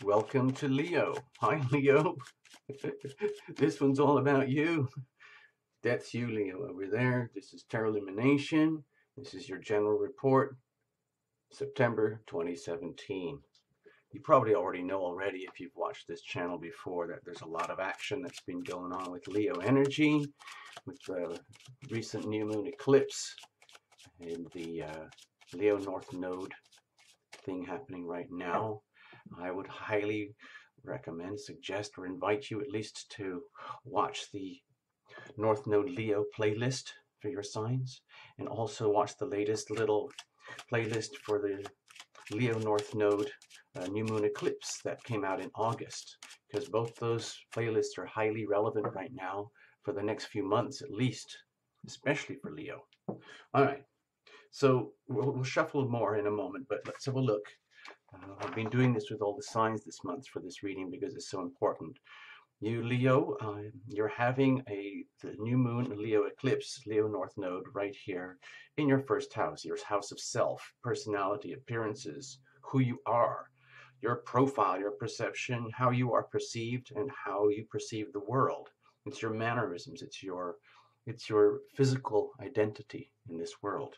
Welcome to Leo. Hi, Leo. This one's all about you. That's you, Leo, over there. This is Tarot Lumination. This is your general report, September 2017. You probably already know already, if you've watched this channel before, that there's a lot of action that's been going on with Leo energy, with the recent new moon eclipse and the Leo North Node thing happening right now. I would highly recommend, suggest, or invite you at least to watch the North Node Leo playlist for your signs, and also watch the latest little playlist for the Leo North Node new moon eclipse that came out in August, because both those playlists are highly relevant right now for the next few months at least, especially for Leo. All right, so we'll shuffle more in a moment, but let's have a look. I've been doing this with all the signs this month for this reading because it's so important. You, Leo, you're having the new moon Leo eclipse, Leo North Node, right here in your first house, your house of self, personality, appearances, who you are, your profile, your perception, how you are perceived, and how you perceive the world. It's your mannerisms. It's your physical identity in this world.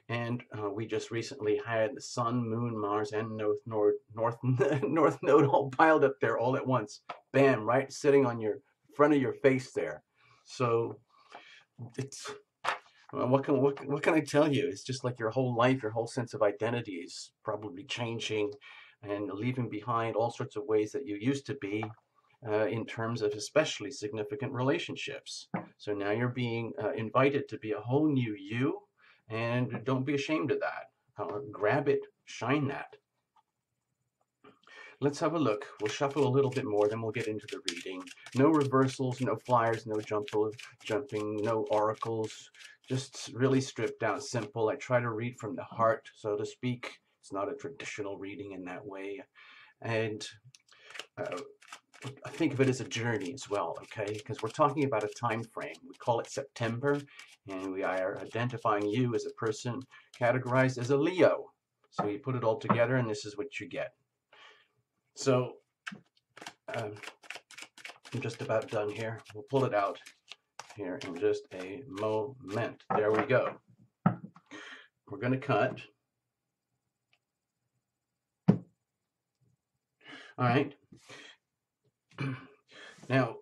And we just recently had the Sun, Moon, Mars, and North Node all piled up there all at once. Bam! Right, sitting on your front of your face there. So it's what can I tell you? It's just like your whole life, your whole sense of identity is probably changing, and leaving behind all sorts of ways that you used to be. In terms of especially significant relationships. So now you're being invited to be a whole new you. And don't be ashamed of that. Grab it, shine that. Let's have a look. We'll shuffle a little bit more, then we'll get into the reading. No reversals, no flyers, no jumping, no oracles. Just really stripped down, simple. I try to read from the heart, so to speak. It's not a traditional reading in that way. And I think of it as a journey as well, okay? Because we're talking about a time frame. We call it September, and we are identifying you as a person categorized as a Leo. So you put it all together, and this is what you get. So I'm just about done here. We'll pull it out here in just a moment. There we go. We're going to cut. All right. Now,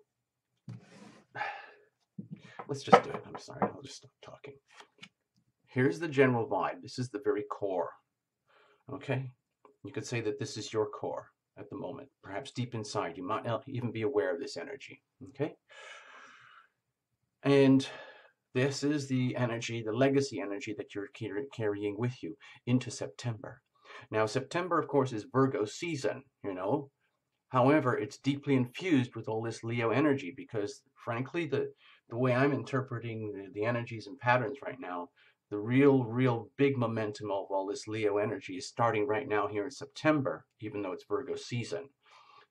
let's just do it. I'm sorry, I'll just stop talking. Here's the general vibe. This is the very core. Okay? You could say that this is your core at the moment. Perhaps deep inside, you might not even be aware of this energy. Okay? And this is the energy, the legacy energy that you're carrying with you into September. Now, September, of course, is Virgo season, you know. However, it's deeply infused with all this Leo energy because, frankly, the way I'm interpreting the energies and patterns right now, the real big momentum of all this Leo energy is starting right now here in September, even though it's Virgo season.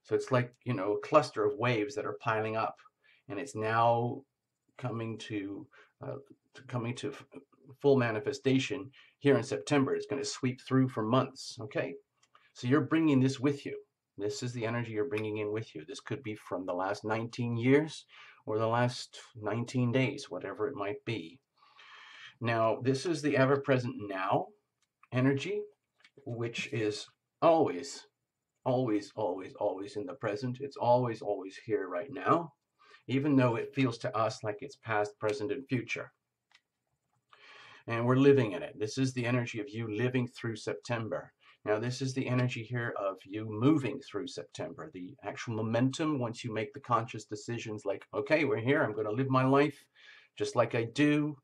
So it's like, you know, a cluster of waves that are piling up, and it's now coming to full manifestation here in September. It's going to sweep through for months, okay? So you're bringing this with you. This is the energy you're bringing in with you. This could be from the last 19 years or the last 19 days, whatever it might be. Now, this is the ever-present now energy, which is always in the present. It's always here right now, even though it feels to us like it's past, present, and future. And we're living in it. This is the energy of you living through September. Now, this is the energy here of you moving through September, the actual momentum once you make the conscious decisions like, okay, we're here, I'm going to live my life just like I do.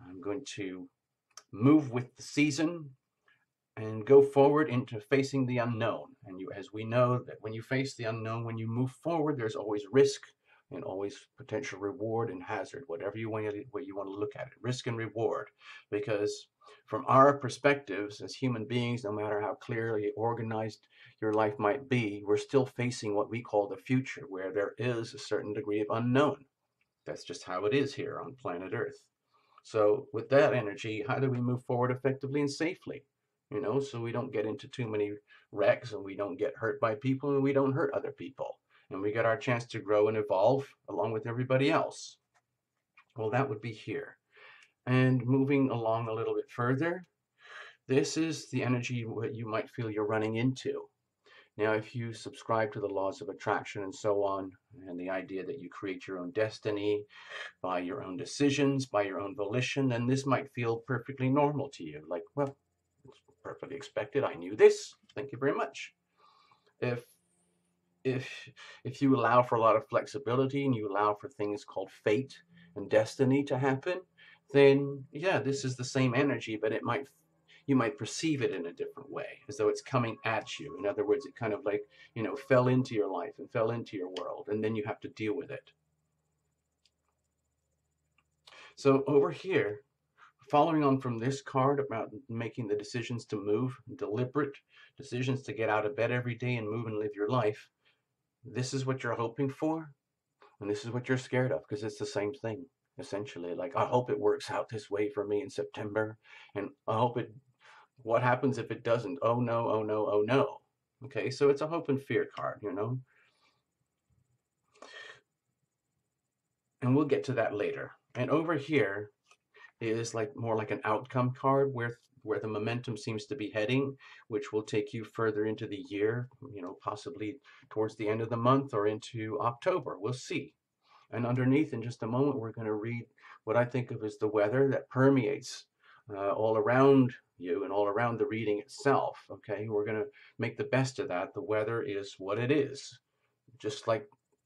I'm going to move with the season and go forward into facing the unknown. And as we know that when you face the unknown, when you move forward, there's always risk and always potential reward and hazard, whatever you want to look at it, risk and reward, because from our perspectives as human beings, no matter how clearly organized your life might be, we're still facing what we call the future, where there is a certain degree of unknown. That's just how it is here on planet Earth. So with that energy, how do we move forward effectively and safely? you know, so we don't get into too many wrecks and we don't get hurt by people and we don't hurt other people. And we get our chance to grow and evolve along with everybody else. Well, that would be here. And moving along a little bit further, this is the energy what you might feel you're running into. Now, if you subscribe to the laws of attraction and so on, and the idea that you create your own destiny by your own decisions, by your own volition, then this might feel perfectly normal to you. Like, well, it's perfectly expected. I knew this. Thank you very much. If if if you allow for a lot of flexibility and you allow for things called fate and destiny to happen, then yeah, this is the same energy, but you might perceive it in a different way, as though it's coming at you. In other words, it kind of like, you know, fell into your life and fell into your world, and then you have to deal with it. So over here, following on from this card about making the decisions to move, deliberate decisions to get out of bed every day and move and live your life, this is what you're hoping for, and this is what you're scared of, because it's the same thing, essentially. Like, I hope it works out this way for me in September, and I hope it, what happens if it doesn't? Oh no, oh no, oh no. Okay, so it's a hope and fear card, you know? And we'll get to that later. And over here is like more like an outcome card where the momentum seems to be heading, which will take you further into the year, you know, possibly towards the end of the month or into October. We'll see. And underneath, in just a moment, we're going to read what I think of as the weather that permeates all around you and all around the reading itself. Okay, we're going to make the best of that. The weather is what it is, just like,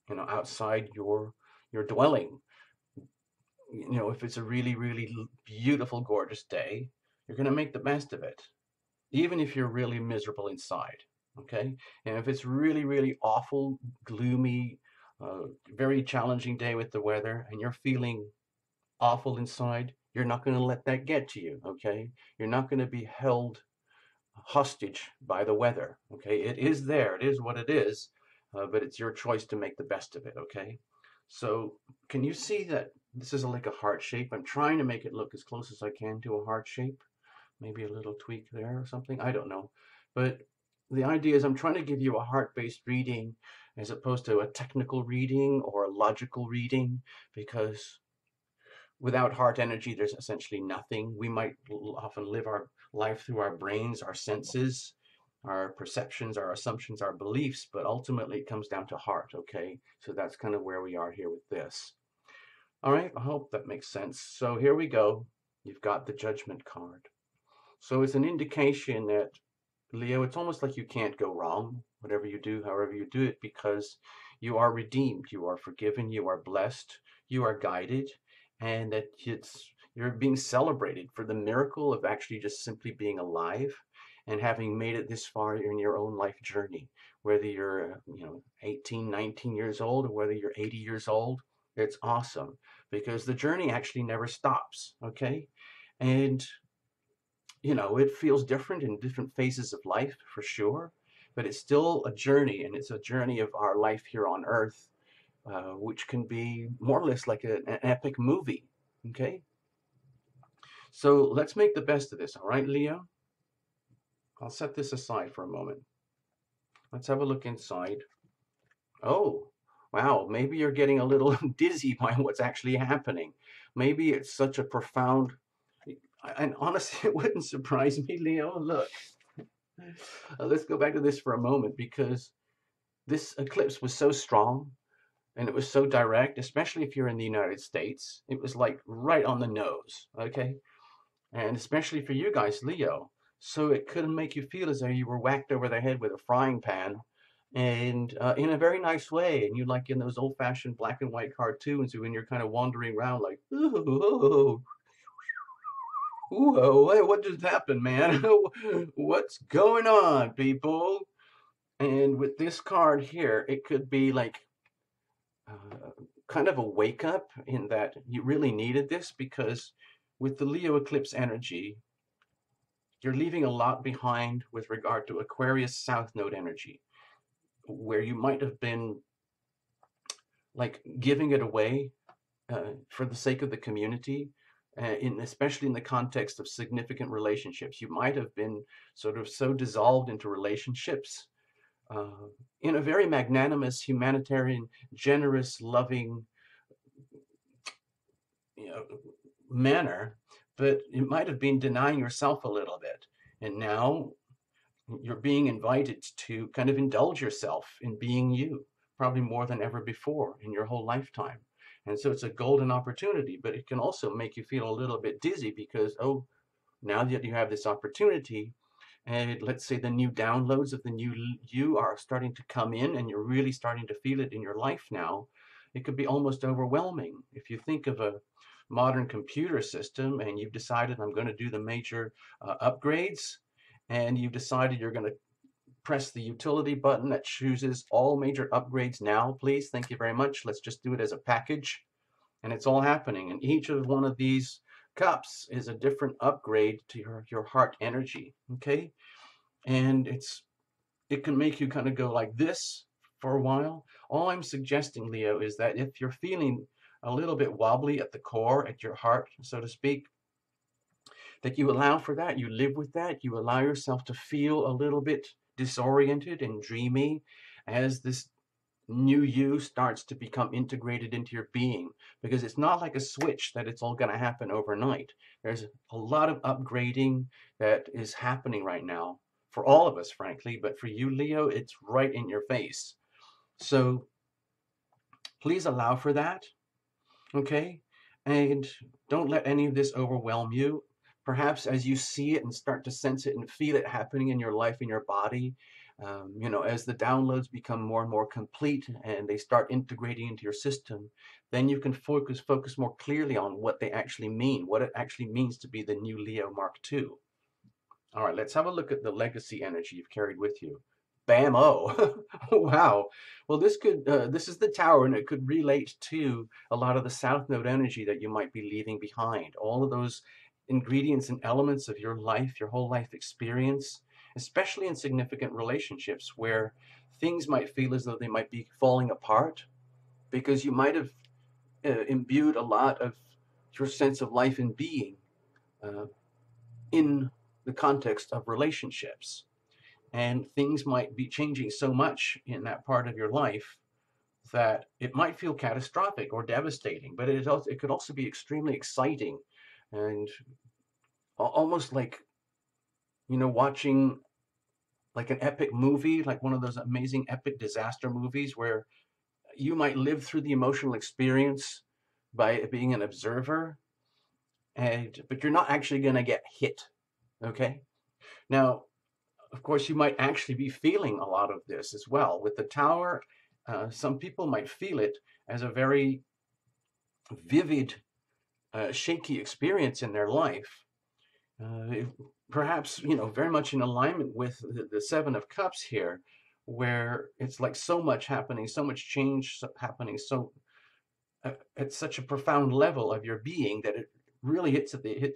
you know, outside your dwelling. You know, if it's a really, really beautiful, gorgeous day, you're going to make the best of it, even if you're really miserable inside. Okay, and if it's really, really awful, gloomy, very challenging day with the weather, and you're feeling awful inside, you're not going to let that get to you. Okay, you're not going to be held hostage by the weather. Okay, it is there, it is what it is, but it's your choice to make the best of it. Okay, so can you see that this is like a heart shape? I'm trying to make it look as close as I can to a heart shape. Maybe a little tweak there or something, I don't know. But the idea is I'm trying to give you a heart-based reading as opposed to a technical reading or a logical reading, because without heart energy, there's essentially nothing. We might often live our life through our brains, our senses, our perceptions, our assumptions, our beliefs, but ultimately it comes down to heart, okay? So that's kind of where we are here with this. All right, I hope that makes sense. So here we go. You've got the Judgment card. So it's an indication that, Leo, it's almost like you can't go wrong, whatever you do, however you do it, because you are redeemed, you are forgiven, you are blessed, you are guided, and that you're being celebrated for the miracle of actually just simply being alive and having made it this far in your own life journey. Whether you're, you know, 18, 19 years old, or whether you're 80 years old, it's awesome, because the journey actually never stops, okay? And you know, it feels different in different phases of life for sure, but it's still a journey, and it's a journey of our life here on Earth, which can be more or less like an epic movie. Okay, so let's make the best of this. All right, Leo. I'll set this aside for a moment. Let's have a look inside. Oh, wow. Maybe you're getting a little dizzy by what's actually happening. Maybe it's such a profound. And honestly, it wouldn't surprise me, Leo. Look, let's go back to this for a moment, because this eclipse was so strong and it was so direct, especially if you're in the United States. It was like right on the nose, okay? And especially for you guys, Leo. So it could make you feel as though you were whacked over the head with a frying pan, and in a very nice way. And you, like in those old-fashioned black and white cartoons, when you're kind of wandering around like, ooh, whoa, what just happened, man? What's going on, people? And with this card here, it could be like kind of a wake up, in that you really needed this, because with the Leo eclipse energy, you're leaving a lot behind with regard to Aquarius South Node energy, where you might have been like giving it away for the sake of the community, especially in the context of significant relationships. You might have been sort of so dissolved into relationships uh, in a very magnanimous, humanitarian, generous, loving, you know, manner, but it might have been denying yourself a little bit. And now you're being invited to kind of indulge yourself in being you, probably more than ever before in your whole lifetime. And so it's a golden opportunity, but it can also make you feel a little bit dizzy because, oh, now that you have this opportunity, and let's say the new downloads of the new you are starting to come in and you're really starting to feel it in your life now, it could be almost overwhelming. If you think of a modern computer system and you've decided I'm going to do the major upgrades, and you've decided you're going to press the utility button that chooses all major upgrades now, please, thank you very much, let's just do it as a package, and it's all happening. And each of one of these cups is a different upgrade to your heart energy, okay? And it can make you kind of go like this for a while. All I'm suggesting, Leo, is that if you're feeling a little bit wobbly at the core, at your heart, so to speak, that you allow for that, you live with that, you allow yourself to feel a little bit disoriented and dreamy as this new you starts to become integrated into your being, because it's not like a switch that it's all going to happen overnight. There's a lot of upgrading that is happening right now for all of us, frankly, but for you, Leo, it's right in your face. So please allow for that, okay? And don't let any of this overwhelm you. Perhaps as you see it and start to sense it and feel it happening in your life, in your body, you know, as the downloads become more and more complete and they start integrating into your system, then you can focus more clearly on what they actually mean, what it actually means to be the new Leo Mark II. All right, let's have a look at the legacy energy you've carried with you. Bam-o! Wow. Well, this is the tower, and it could relate to a lot of the South Node energy that you might be leaving behind. All of those ingredients and elements of your life, your whole life experience, especially in significant relationships where things might feel as though they might be falling apart because you might have imbued a lot of your sense of life and being uh, in the context of relationships. And things might be changing so much in that part of your life that it might feel catastrophic or devastating, but it could also be extremely exciting and almost like, you know, watching like an epic movie, like one of those amazing epic disaster movies where you might live through the emotional experience by being an observer, but you're not actually going to get hit, okay? Now, of course, you might actually be feeling a lot of this as well. With the tower, some people might feel it as a very vivid, shaky experience in their life. Perhaps, you know, very much in alignment with the Seven of Cups here, where it's like so much happening, so much change happening, so at such a profound level of your being that it really hits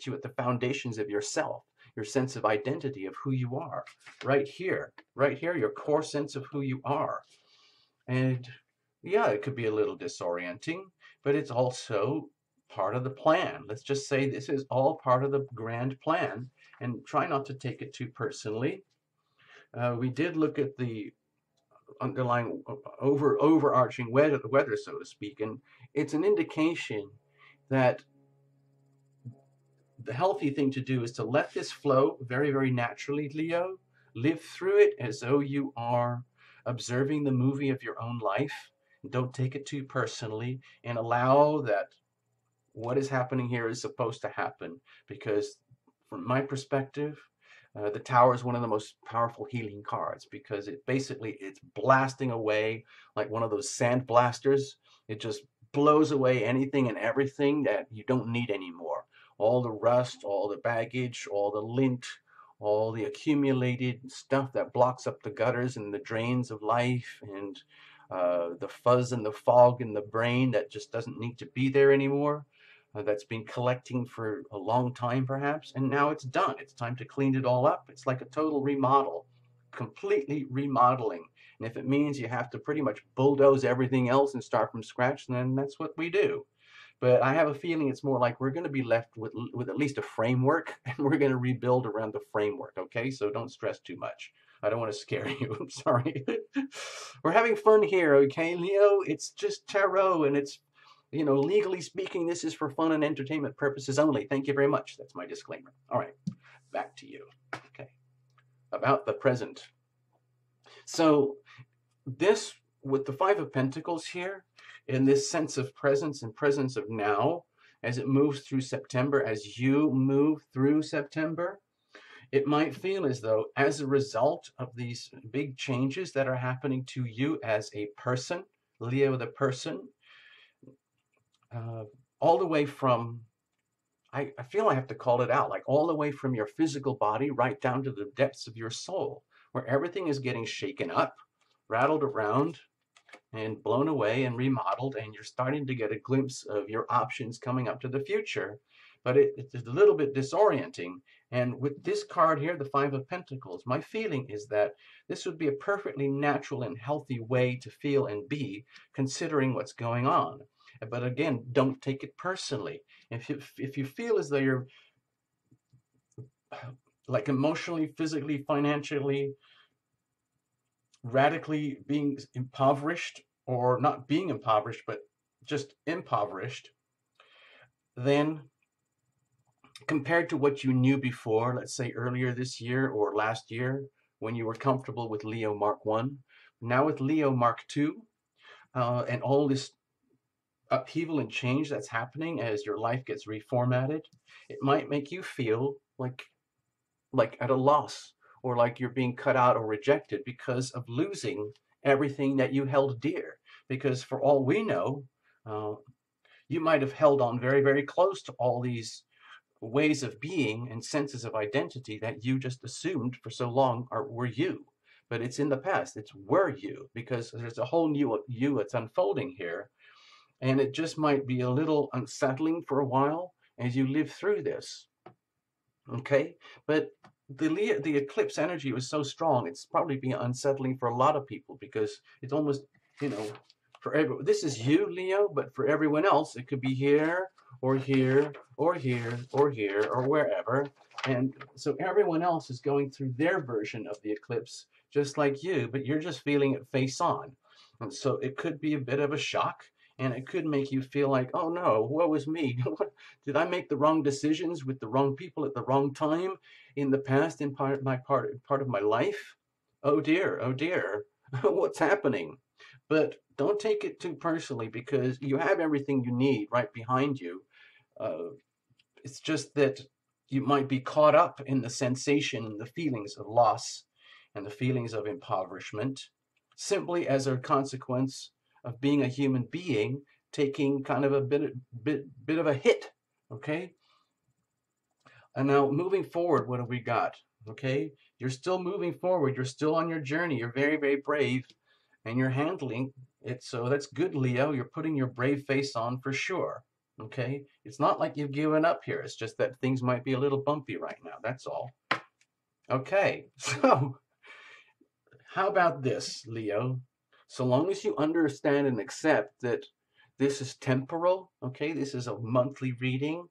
you at the foundations of yourself, your sense of identity of who you are, right here, your core sense of who you are. And yeah, it could be a little disorienting, but it's also part of the plan. Let's just say this is all part of the grand plan, and try not to take it too personally. We did look at the underlying overarching weather, so to speak, and it's an indication that the healthy thing to do is to let this flow very, very naturally, Leo. Live through it as though you are observing the movie of your own life. Don't take it too personally, and allow that what is happening here is supposed to happen, because from my perspective, the tower is one of the most powerful healing cards because it's blasting away like one of those sand blasters. It just blows away anything and everything that you don't need anymore. All the rust, all the baggage, all the lint, all the accumulated stuff that blocks up the gutters and the drains of life, and the fuzz and the fog in the brain that just doesn't need to be there anymore. That's been collecting for a long time perhaps, and now it's done. It's time to clean it all up. It's like a total remodel, completely remodeling. And if it means you have to pretty much bulldoze everything else and start from scratch, then that's what we do. But I have a feeling it's more like we're going to be left with at least a framework, and we're going to rebuild around the framework, okay? So don't stress too much. I don't want to scare you. I'm sorry. We're having fun here, okay, Leo? It's just tarot, and it's, you know, legally speaking, this is for fun and entertainment purposes only. Thank you very much. That's my disclaimer. All right, back to you. Okay, about the present. So this, with the Five of Pentacles here, in this sense of presence and presence of now, as it moves through September, as you move through September, it might feel as though, as a result of these big changes that are happening to you as a person, Leo the person, all the way from, I feel I have to call it out, like all the way from your physical body right down to the depths of your soul, where everything is getting shaken up, rattled around, and blown away and remodeled, and you're starting to get a glimpse of your options coming up to the future. But it's a little bit disorienting. And with this card here, the Five of Pentacles, my feeling is that this would be a perfectly natural and healthy way to feel and be, considering what's going on. But again, don't take it personally. If you feel as though you're like emotionally, physically, financially, radically being impoverished, or not being impoverished, but just impoverished, then compared to what you knew before, let's say earlier this year or last year, when you were comfortable with Leo Mark 1, now with Leo Mark 2, and all this upheaval and change that's happening as your life gets reformatted, it might make you feel like at a loss, or like you're being cut out or rejected because of losing everything that you held dear. Because for all we know, you might have held on very, very close to all these ways of being and senses of identity that you just assumed for so long were you. But it's in the past. It's were you, because there's a whole new you that's unfolding here. And it just might be a little unsettling for a while as you live through this. Okay? But the eclipse energy was so strong, it's probably been unsettling for a lot of people, because it's almost, you know, this is you, Leo, but for everyone else, it could be here, or here, or here, or here, or wherever. And so everyone else is going through their version of the eclipse, just like you, but you're just feeling it face on. And so it could be a bit of a shock, and it could make you feel like, oh no, woe is me. Did I make the wrong decisions with the wrong people at the wrong time in the past, in part of my life? Oh dear, what's happening? But don't take it too personally, because you have everything you need right behind you. It's just that you might be caught up in the sensation and the feelings of loss and the feelings of impoverishment, simply as a consequence of being a human being, taking kind of a bit of a hit, okay? And now moving forward, what have we got? Okay, you're still moving forward. You're still on your journey. You're very, very brave, and you're handling it. So that's good, Leo. You're putting your brave face on for sure. Okay, it's not like you've given up here. It's just that things might be a little bumpy right now. That's all. Okay, so how about this, Leo? So long as you understand and accept that this is temporal, okay, this is a monthly reading,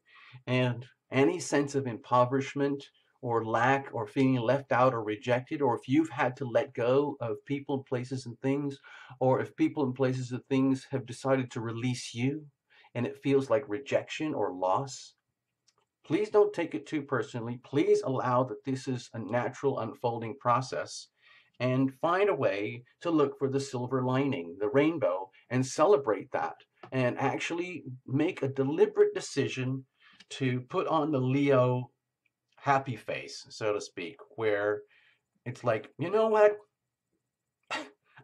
and any sense of impoverishment or lack or feeling left out or rejected, or if you've had to let go of people, places, and things, or if people and places and things have decided to release you and it feels like rejection or loss, please don't take it too personally. Please allow that this is a natural unfolding process, and find a way to look for the silver lining, the rainbow, and celebrate that, and actually make a deliberate decision to put on the Leo happy face, so to speak, where it's like, you know what?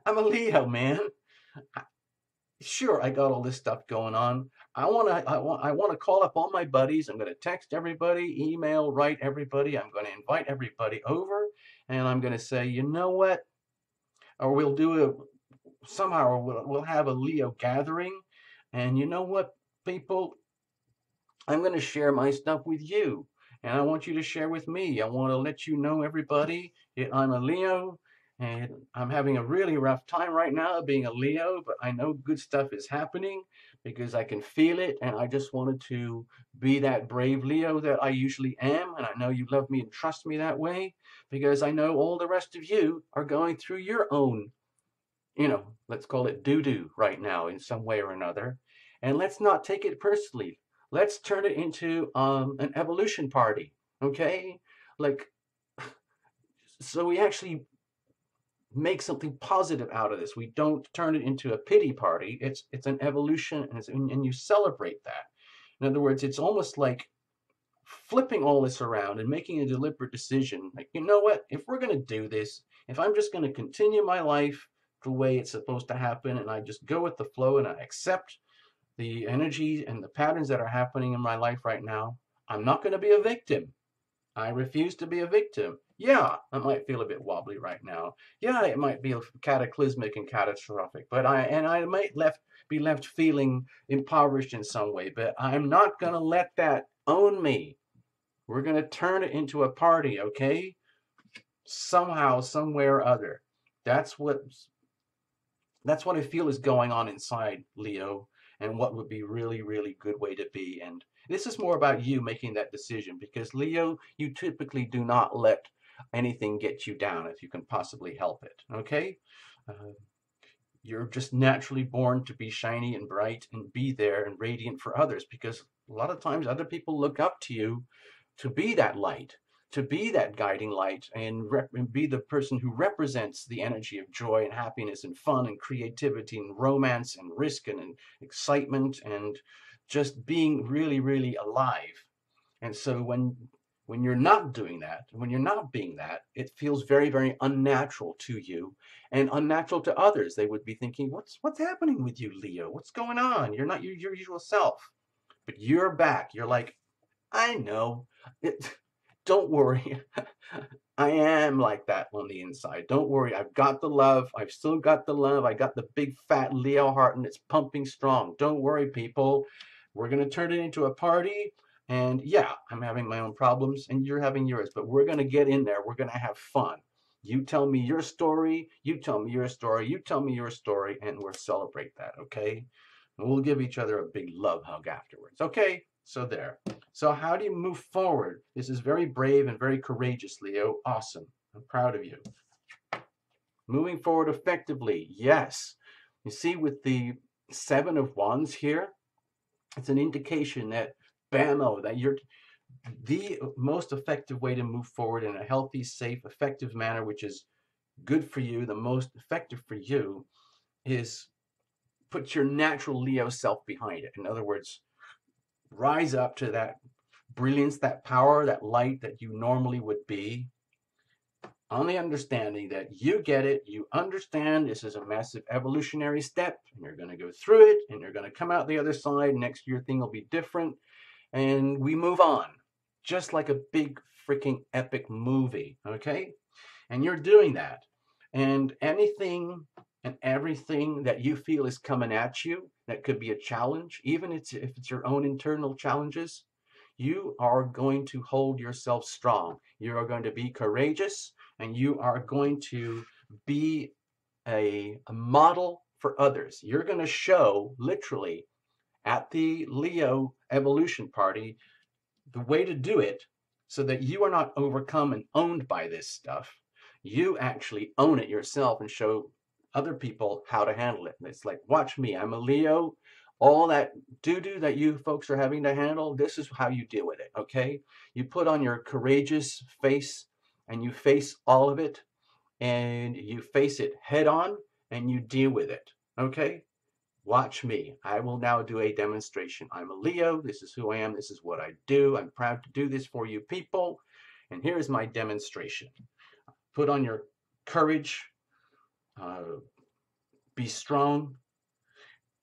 I'm a Leo, man. Sure, I got all this stuff going on. I want to call up all my buddies. I'm going to text everybody, email, write everybody. I'm going to invite everybody over, and I'm going to say, you know what? Or we'll do somehow we'll have a Leo gathering, and you know what, people? I'm going to share my stuff with you, and I want you to share with me. I want to let you know, everybody, I'm a Leo, And I'm having a really rough time right now being a Leo, but I know good stuff is happening because I can feel it. And I just wanted to be that brave Leo that I usually am. And I know you love me and trust me that way because I know all the rest of you are going through your own, let's call it doo-doo right now in some way or another. And let's not take it personally. Let's turn it into an evolution party, okay? Like, so we actually make something positive out of this. We don't turn it into a pity party. It's an evolution, and you celebrate that. In other words, it's almost like flipping all this around and making a deliberate decision. Like, you know what? If we're going to do this, if I'm just going to continue my life the way it's supposed to happen, and I just go with the flow and I accept the energy and the patterns that are happening in my life right now, I'm not going to be a victim. I refuse to be a victim. Yeah, I might feel a bit wobbly right now. Yeah, it might be cataclysmic and catastrophic, but I might be left feeling impoverished in some way, but I'm not going to let that own me. We're going to turn it into a party, okay? Somehow, somewhere or other. That's what I feel is going on inside, Leo, and what would be really, really good way to be. And this is more about you making that decision because, Leo, you typically do not let anything get you down if you can possibly help it, okay? You're just naturally born to be shiny and bright and be there and radiant for others because a lot of times other people look up to you to be that light, to be that guiding light and be the person who represents the energy of joy and happiness and fun and creativity and romance and risk and excitement and just being really, really alive. And so when you're not doing that, when you're not being that, it feels very, very unnatural to you and unnatural to others. They would be thinking, what's happening with you, Leo? What's going on? You're not your usual self. But you're back. You're like, I know. Don't worry. I am like that on the inside. Don't worry. I've got the love. I've still got the love. I got the big fat Leo heart and it's pumping strong. Don't worry, people. We're going to turn it into a party. And yeah, I'm having my own problems and you're having yours, but we're going to get in there. We're going to have fun. You tell me your story. You tell me your story. You tell me your story. And we'll celebrate that, okay? And we'll give each other a big love hug afterwards. Okay? So there. So how do you move forward? This is very brave and very courageous, Leo. Awesome. I'm proud of you. Moving forward effectively. Yes. You see with the 7 of Wands here, it's an indication that bammo, that you're the most effective way to move forward in a healthy, safe, effective manner, which is good for you, the most effective for you, is put your natural Leo self behind it. In other words, rise up to that brilliance, that power, that light that you normally would be, on the understanding that you get it, you understand this is a massive evolutionary step, and you're going to go through it, and you're going to come out the other side. Next year, thing will be different, and we move on, just like a big freaking epic movie, okay? And you're doing that, and anything and everything that you feel is coming at you, that could be a challenge, even if it's your own internal challenges, you are going to hold yourself strong. You are going to be courageous, and you are going to be a model for others. You're going to show, literally, at the Leo Evolution Party, the way to do it so that you are not overcome and owned by this stuff. You actually own it yourself and show other people how to handle it. And it's like, watch me, I'm a Leo. All that doo-doo that you folks are having to handle, this is how you deal with it, okay? You put on your courageous face and you face all of it and you face it head on and you deal with it, okay? Watch me. I will now do a demonstration. I'm a Leo. This is who I am. This is what I do. I'm proud to do this for you people. And here's my demonstration. Put on your courage. Be strong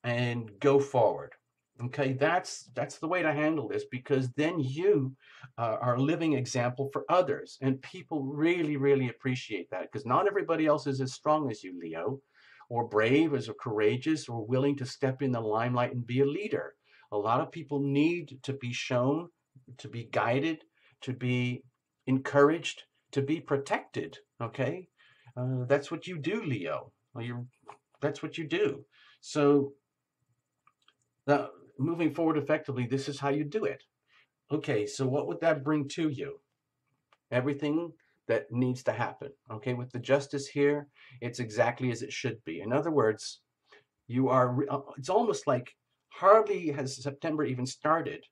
and go forward. Okay, that's the way to handle this, because then you are a living example for others, and people really, really appreciate that, because not everybody else is as strong as you, Leo, or brave, or courageous, or willing to step in the limelight and be a leader. A lot of people need to be shown, to be guided, to be encouraged, to be protected, okay? That's what you do, Leo. That's what you do. So now, moving forward effectively, this is how you do it. Okay, so what would that bring to you? Everything that needs to happen. Okay, with the justice here, it's exactly as it should be. In other words, it's almost like hardly has September even started.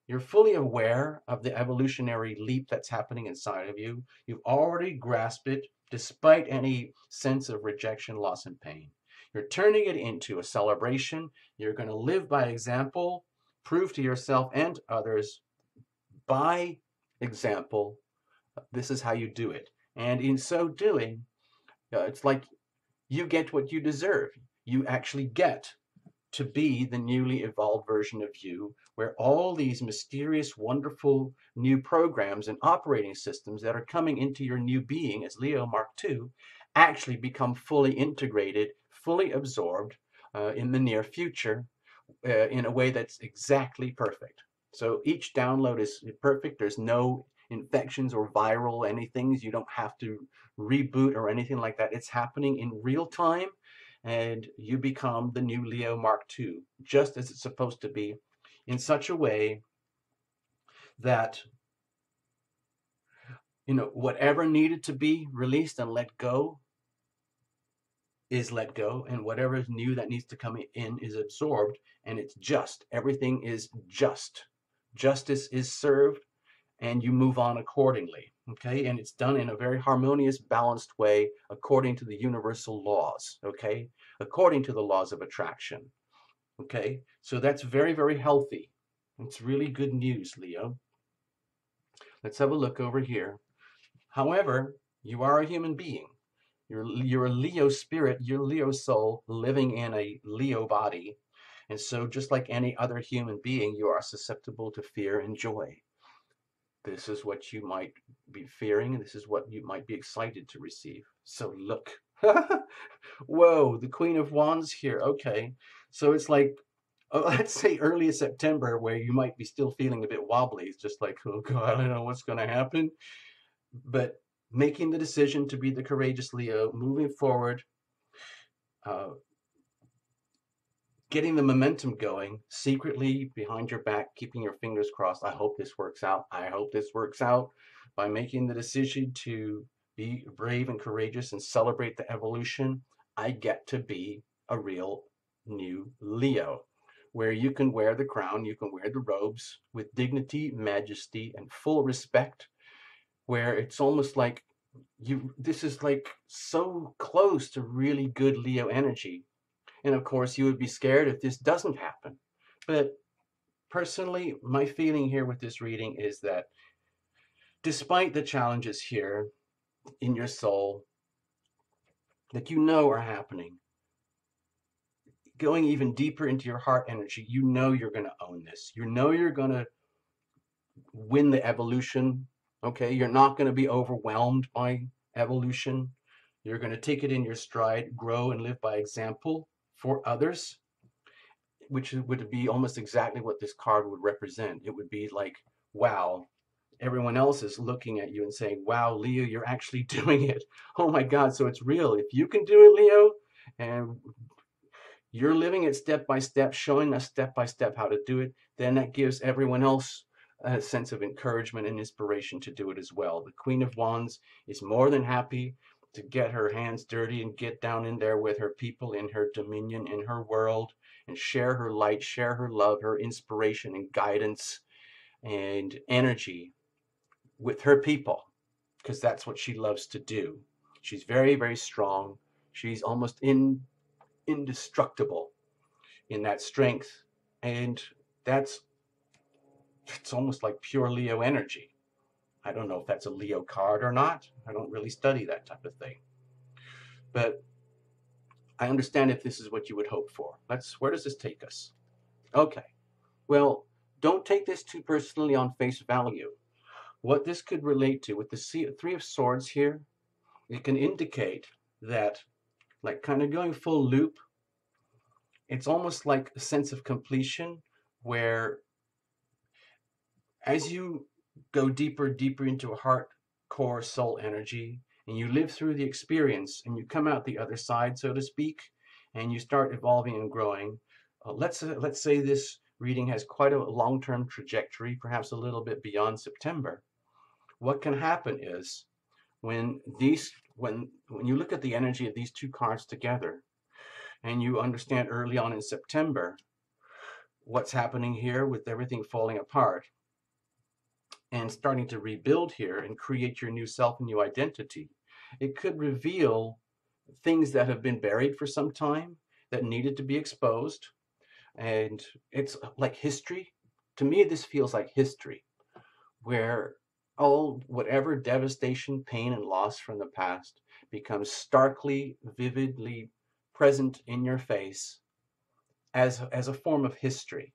You're fully aware of the evolutionary leap that's happening inside of you. You've already grasped it despite any sense of rejection, loss, and pain. You're turning it into a celebration. You're going to live by example, prove to yourself and others by example, this is how you do it. And in so doing, it's like you get what you deserve. You actually get to be the newly evolved version of you, where all these mysterious, wonderful new programs and operating systems that are coming into your new being as Leo Mark II actually become fully integrated, fully absorbed in the near future in a way that's exactly perfect. So each download is perfect. There's no infections or viral anything. You don't have to reboot or anything like that. It's happening in real time, and you become the new Leo Mark II, just as it's supposed to be, in such a way that, whatever needed to be released and let go is let go, and whatever is new that needs to come in is absorbed, and it's just. Everything is just. Justice is served, and you move on accordingly. Okay, and it's done in a very harmonious, balanced way according to the universal laws. Okay, according to the laws of attraction. Okay, so that's very, very healthy. It's really good news, Leo. Let's have a look over here. However, you are a human being. You're a Leo spirit, you're a Leo soul living in a Leo body. And so just like any other human being, you are susceptible to fear and joy. This is what you might be fearing, and this is what you might be excited to receive. So look. Whoa, the Queen of Wands here. Okay. So it's like, let's say early September, where you might be still feeling a bit wobbly. It's just like, oh God, I don't know what's going to happen. But making the decision to be the courageous Leo, moving forward, getting the momentum going, secretly behind your back, keeping your fingers crossed. I hope this works out. I hope this works out by making the decision to be brave and courageous and celebrate the evolution. I get to be a real new Leo, where you can wear the crown, you can wear the robes with dignity, majesty, and full respect, where it's almost like this is like so close to really good Leo energy. And of course, you would be scared if this doesn't happen. But personally, my feeling here with this reading is that despite the challenges here in your soul that are happening, going even deeper into your heart energy, you're going to own this. You're going to win the evolution. Okay, you're not going to be overwhelmed by evolution. You're going to take it in your stride, grow and live by example for others, which would be almost exactly what this card would represent. It would be like, wow, everyone else is looking at you and saying, wow, Leo, you're actually doing it. Oh my God, so it's real. If you can do it, Leo, and you're living it step by step, showing us step by step how to do it, then that gives everyone else a sense of encouragement and inspiration to do it as well. The Queen of Wands is more than happy to get her hands dirty and get down in there with her people, in her dominion, in her world, and share her light, share her love, her inspiration and guidance and energy with her people, because that's what she loves to do. She's very, very strong. She's almost indestructible in that strength, and it's almost like pure Leo energy. I don't know if that's a Leo card or not. I don't really study that type of thing. But I understand if this is what you would hope for. Where does this take us? Okay. Well, don't take this too personally on face value. What this could relate to with the Three of Swords here, it can indicate that, like kind of going full loop, it's almost like a sense of completion where as you go deeper into a heart core soul energy, and you live through the experience and you come out the other side, so to speak, and you start evolving and growing. Let's say this reading has quite a long-term trajectory, perhaps a little bit beyond September. What can happen is when you look at the energy of these two cards together, and you understand early on in September what's happening here with everything falling apart and starting to rebuild here and create your new self and new identity, it could reveal things that have been buried for some time that needed to be exposed. And it's like history. To me, this feels like history, where all whatever devastation, pain, and loss from the past becomes starkly, vividly present in your face as a form of history,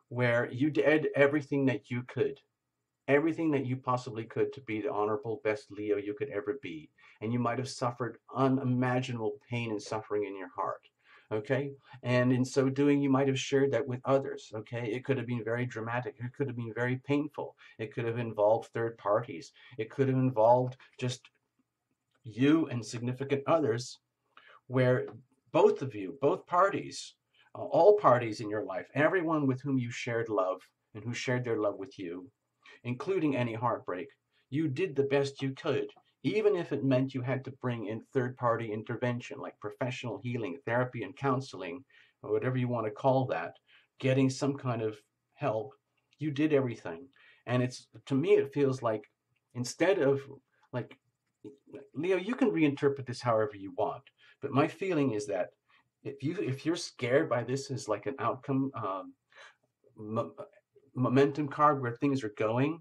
where you did everything that you could, everything that you possibly could to be the honorable best Leo you could ever be. And you might have suffered unimaginable pain and suffering in your heart. Okay. And in so doing, you might have shared that with others. Okay. It could have been very dramatic. It could have been very painful. It could have involved third parties. It could have involved just you and significant others, where both of you, both parties, all parties in your life, everyone with whom you shared love and who shared their love with you, including any heartbreak, you did the best you could, even if it meant you had to bring in third-party intervention like professional healing, therapy, and counseling, or whatever you want to call that, getting some kind of help. You did everything. And it's, to me, it feels like, instead of, like, Leo, you can reinterpret this however you want, but my feeling is that if you're scared by this as like an outcome, momentum card where things are going,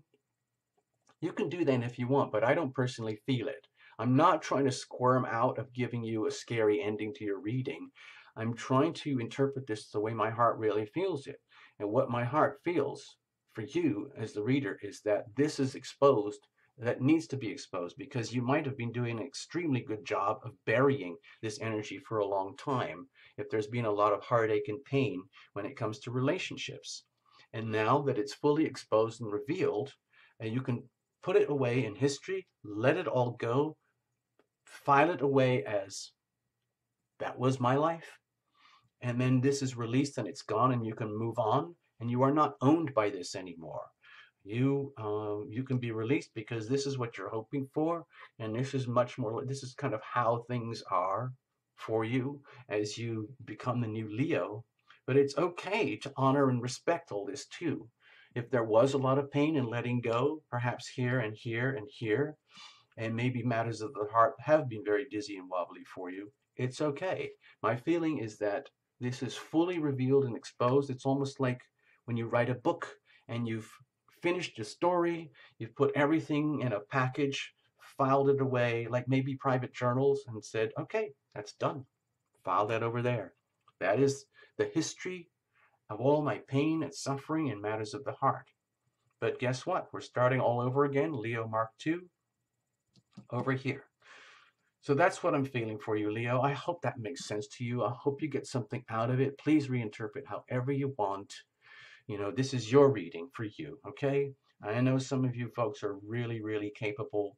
you can do that if you want, but I don't personally feel it. I'm not trying to squirm out of giving you a scary ending to your reading. I'm trying to interpret this the way my heart really feels it. And what my heart feels for you as the reader is that this is exposed, that needs to be exposed, because you might have been doing an extremely good job of burying this energy for a long time if there's been a lot of heartache and pain when it comes to relationships. And now that it's fully exposed and revealed, and you can put it away in history, let it all go, file it away as that was my life, and then this is released and it's gone and you can move on, and you are not owned by this anymore. You can be released because this is what you're hoping for, and this is much more, this is kind of how things are for you as you become the new Leo. But it's okay to honor and respect all this too. If there was a lot of pain in letting go, perhaps here and here and here, and maybe matters of the heart have been very dizzy and wobbly for you, it's okay. My feeling is that this is fully revealed and exposed. It's almost like when you write a book and you've finished your story, you've put everything in a package, filed it away, like maybe private journals, and said, okay, that's done. File that over there. That is the history of all my pain and suffering and matters of the heart. But guess what? We're starting all over again, Leo Mark II, over here. So that's what I'm feeling for you, Leo. I hope that makes sense to you. I hope you get something out of it. Please reinterpret however you want. You know, this is your reading for you, okay? I know some of you folks are really, really capable,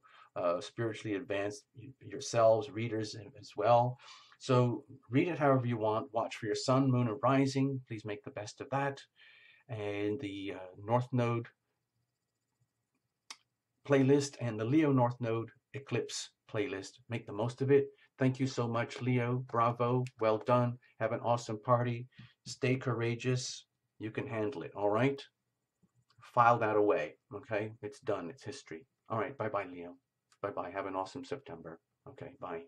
spiritually advanced yourselves, readers as well. So read it however you want. Watch for your sun, moon, and rising. Please make the best of that. And the North Node playlist and the Leo North Node eclipse playlist. Make the most of it. Thank you so much, Leo. Bravo. Well done. Have an awesome party. Stay courageous. You can handle it. All right. File that away. Okay. It's done. It's history. All right. Bye-bye, Leo. Bye-bye. Have an awesome September. Okay. Bye.